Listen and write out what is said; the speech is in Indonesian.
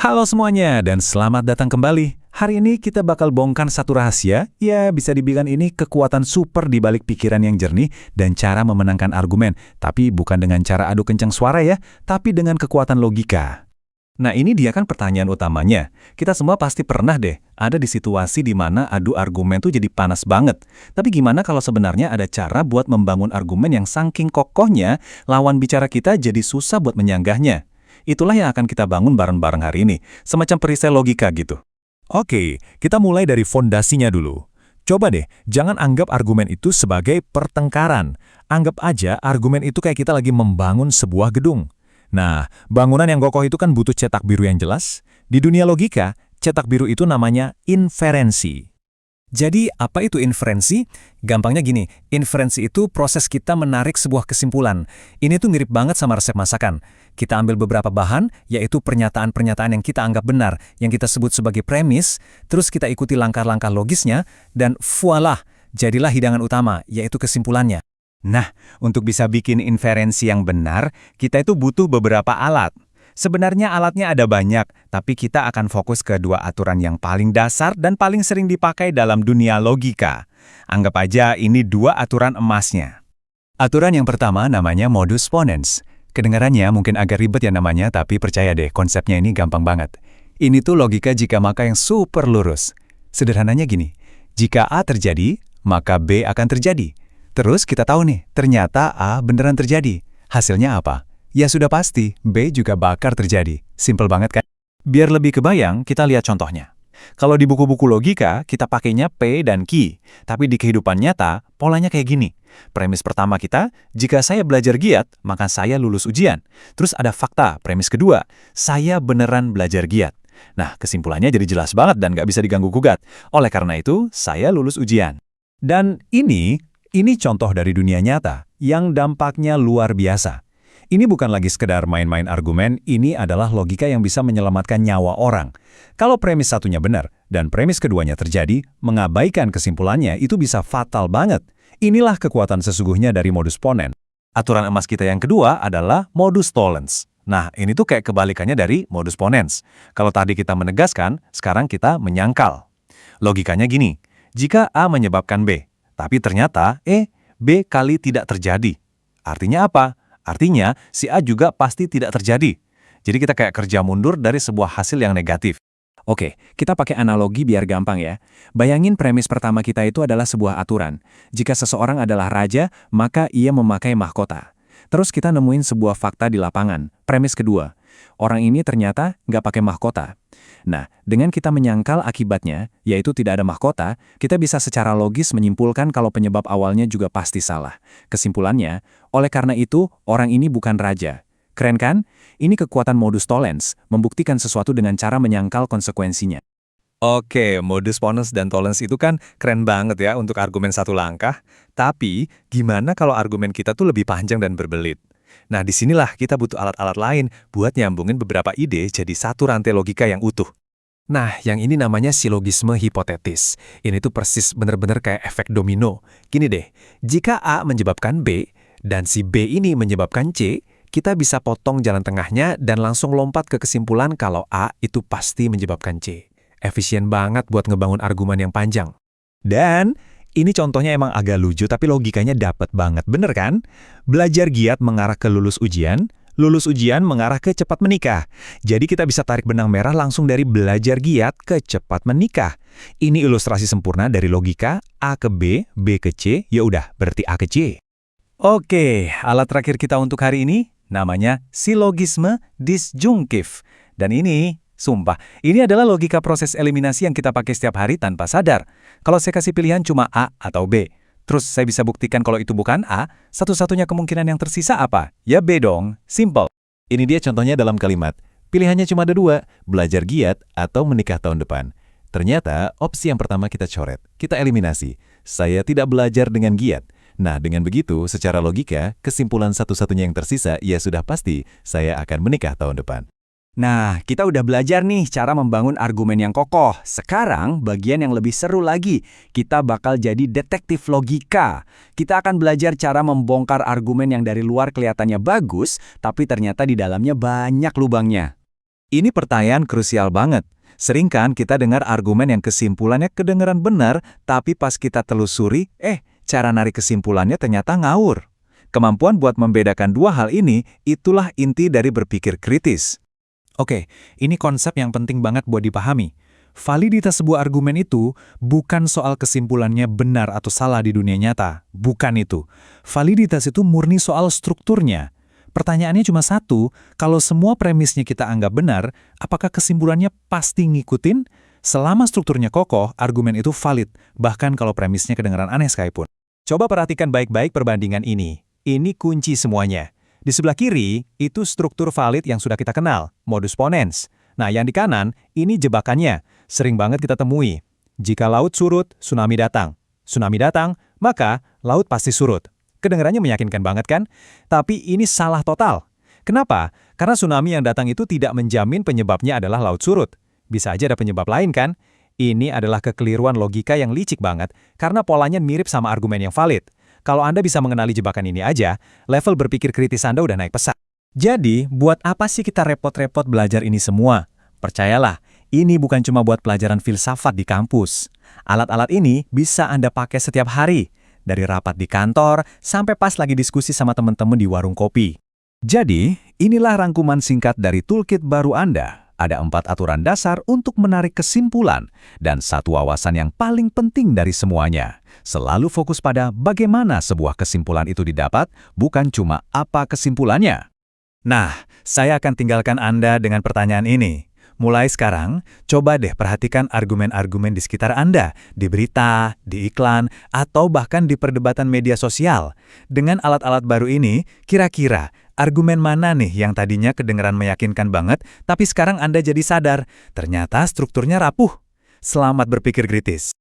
Halo semuanya dan selamat datang kembali. Hari ini kita bakal bongkar satu rahasia, ya bisa dibilang ini kekuatan super di balik pikiran yang jernih dan cara memenangkan argumen. Tapi bukan dengan cara adu kencang suara ya, tapi dengan kekuatan logika. Nah ini dia kan pertanyaan utamanya. Kita semua pasti pernah deh ada di situasi di mana adu argumen tuh jadi panas banget. Tapi gimana kalau sebenarnya ada cara buat membangun argumen yang saking kokohnya, lawan bicara kita jadi susah buat menyanggahnya. Itulah yang akan kita bangun bareng-bareng hari ini, semacam perisai logika gitu. Oke, kita mulai dari fondasinya dulu. Coba deh, jangan anggap argumen itu sebagai pertengkaran. Anggap aja argumen itu kayak kita lagi membangun sebuah gedung. Nah, bangunan yang kokoh itu kan butuh cetak biru yang jelas. Di dunia logika, cetak biru itu namanya inferensi. Jadi, apa itu inferensi? Gampangnya gini, inferensi itu proses kita menarik sebuah kesimpulan. Ini tuh mirip banget sama resep masakan. Kita ambil beberapa bahan, yaitu pernyataan-pernyataan yang kita anggap benar, yang kita sebut sebagai premis, terus kita ikuti langkah-langkah logisnya, dan voila, jadilah hidangan utama, yaitu kesimpulannya. Nah, untuk bisa bikin inferensi yang benar, kita itu butuh beberapa alat. Sebenarnya alatnya ada banyak, tapi kita akan fokus ke dua aturan yang paling dasar dan paling sering dipakai dalam dunia logika. Anggap aja ini dua aturan emasnya. Aturan yang pertama namanya modus ponens. Kedengarannya mungkin agak ribet ya namanya, tapi percaya deh konsepnya ini gampang banget. Ini tuh logika jika maka yang super lurus. Sederhananya gini, jika A terjadi, maka B akan terjadi. Terus kita tahu nih, ternyata A beneran terjadi. Hasilnya apa? Ya sudah pasti, B juga bakal terjadi. Simple banget kan? Biar lebih kebayang, kita lihat contohnya. Kalau di buku-buku logika, kita pakainya P dan Q. Tapi di kehidupan nyata, polanya kayak gini. Premis pertama kita, jika saya belajar giat, maka saya lulus ujian. Terus ada fakta, premis kedua, saya beneran belajar giat. Nah, kesimpulannya jadi jelas banget dan nggak bisa diganggu-gugat. Oleh karena itu, saya lulus ujian. Dan ini contoh dari dunia nyata, yang dampaknya luar biasa. Ini bukan lagi sekedar main-main argumen, ini adalah logika yang bisa menyelamatkan nyawa orang. Kalau premis satunya benar, dan premis keduanya terjadi, mengabaikan kesimpulannya itu bisa fatal banget. Inilah kekuatan sesungguhnya dari modus ponens. Aturan emas kita yang kedua adalah modus tollens. Nah, ini tuh kayak kebalikannya dari modus ponens. Kalau tadi kita menegaskan, sekarang kita menyangkal. Logikanya gini, jika A menyebabkan B, tapi ternyata B kali tidak terjadi. Artinya apa? Artinya, si A juga pasti tidak terjadi. Jadi kita kayak kerja mundur dari sebuah hasil yang negatif. Oke, kita pakai analogi biar gampang ya. Bayangin premis pertama kita itu adalah sebuah aturan. Jika seseorang adalah raja, maka ia memakai mahkota. Terus kita nemuin sebuah fakta di lapangan. Premis kedua, orang ini ternyata nggak pakai mahkota. Nah, dengan kita menyangkal akibatnya, yaitu tidak ada mahkota, kita bisa secara logis menyimpulkan kalau penyebab awalnya juga pasti salah. Kesimpulannya, oleh karena itu, orang ini bukan raja. Keren kan? Ini kekuatan modus tollens, membuktikan sesuatu dengan cara menyangkal konsekuensinya. Oke, modus ponens dan tollens itu kan keren banget ya untuk argumen satu langkah. Tapi, gimana kalau argumen kita tuh lebih panjang dan berbelit? Nah, disinilah kita butuh alat-alat lain buat nyambungin beberapa ide jadi satu rantai logika yang utuh. Nah, yang ini namanya silogisme hipotetis. Ini tuh persis bener-bener kayak efek domino. Gini deh, jika A menyebabkan B, dan si B ini menyebabkan C, kita bisa potong jalan tengahnya dan langsung lompat ke kesimpulan kalau A itu pasti menyebabkan C. Efisien banget buat ngebangun argumen yang panjang. Dan ini contohnya emang agak lucu tapi logikanya dapat banget, bener kan? Belajar giat mengarah ke lulus ujian mengarah ke cepat menikah. Jadi kita bisa tarik benang merah langsung dari belajar giat ke cepat menikah. Ini ilustrasi sempurna dari logika A ke B, B ke C, ya udah berarti A ke C. Oke, alat terakhir kita untuk hari ini namanya silogisme disjunktif. Dan ini sumpah, ini adalah logika proses eliminasi yang kita pakai setiap hari tanpa sadar. Kalau saya kasih pilihan cuma A atau B, terus saya bisa buktikan kalau itu bukan A, satu-satunya kemungkinan yang tersisa apa? Ya B dong, simple. Ini dia contohnya dalam kalimat. Pilihannya cuma ada dua, belajar giat atau menikah tahun depan. Ternyata opsi yang pertama kita coret, kita eliminasi. Saya tidak belajar dengan giat. Nah, dengan begitu, secara logika, kesimpulan satu-satunya yang tersisa, ya sudah pasti, saya akan menikah tahun depan. Nah, kita udah belajar nih cara membangun argumen yang kokoh. Sekarang, bagian yang lebih seru lagi. Kita bakal jadi detektif logika. Kita akan belajar cara membongkar argumen yang dari luar kelihatannya bagus, tapi ternyata di dalamnya banyak lubangnya. Ini pertanyaan krusial banget. Sering kan kita dengar argumen yang kesimpulannya kedengaran benar, tapi pas kita telusuri, cara narik kesimpulannya ternyata ngawur. Kemampuan buat membedakan dua hal ini, itulah inti dari berpikir kritis. Oke, ini konsep yang penting banget buat dipahami. Validitas sebuah argumen itu bukan soal kesimpulannya benar atau salah di dunia nyata. Bukan itu. Validitas itu murni soal strukturnya. Pertanyaannya cuma satu, kalau semua premisnya kita anggap benar, apakah kesimpulannya pasti ngikutin? Selama strukturnya kokoh, argumen itu valid, bahkan kalau premisnya kedengaran aneh sekalipun. Coba perhatikan baik-baik perbandingan ini. Ini kunci semuanya. Di sebelah kiri, itu struktur valid yang sudah kita kenal, modus ponens. Nah, yang di kanan, ini jebakannya. Sering banget kita temui. Jika laut surut, tsunami datang. Tsunami datang, maka laut pasti surut. Kedengarannya meyakinkan banget kan? Tapi ini salah total. Kenapa? Karena tsunami yang datang itu tidak menjamin penyebabnya adalah laut surut. Bisa aja ada penyebab lain kan? Ini adalah kekeliruan logika yang licik banget, karena polanya mirip sama argumen yang valid. Kalau Anda bisa mengenali jebakan ini aja, level berpikir kritis Anda udah naik pesat. Jadi, buat apa sih kita repot-repot belajar ini semua? Percayalah, ini bukan cuma buat pelajaran filsafat di kampus. Alat-alat ini bisa Anda pakai setiap hari, dari rapat di kantor sampai pas lagi diskusi sama teman-teman di warung kopi. Jadi, inilah rangkuman singkat dari toolkit baru Anda. Ada 4 aturan dasar untuk menarik kesimpulan, dan satu wawasan yang paling penting dari semuanya. Selalu fokus pada bagaimana sebuah kesimpulan itu didapat, bukan cuma apa kesimpulannya. Nah, saya akan tinggalkan Anda dengan pertanyaan ini. Mulai sekarang, coba deh perhatikan argumen-argumen di sekitar Anda, di berita, di iklan, atau bahkan di perdebatan media sosial. Dengan alat-alat baru ini, kira-kira argumen mana nih yang tadinya kedengaran meyakinkan banget, tapi sekarang Anda jadi sadar, ternyata strukturnya rapuh. Selamat berpikir kritis.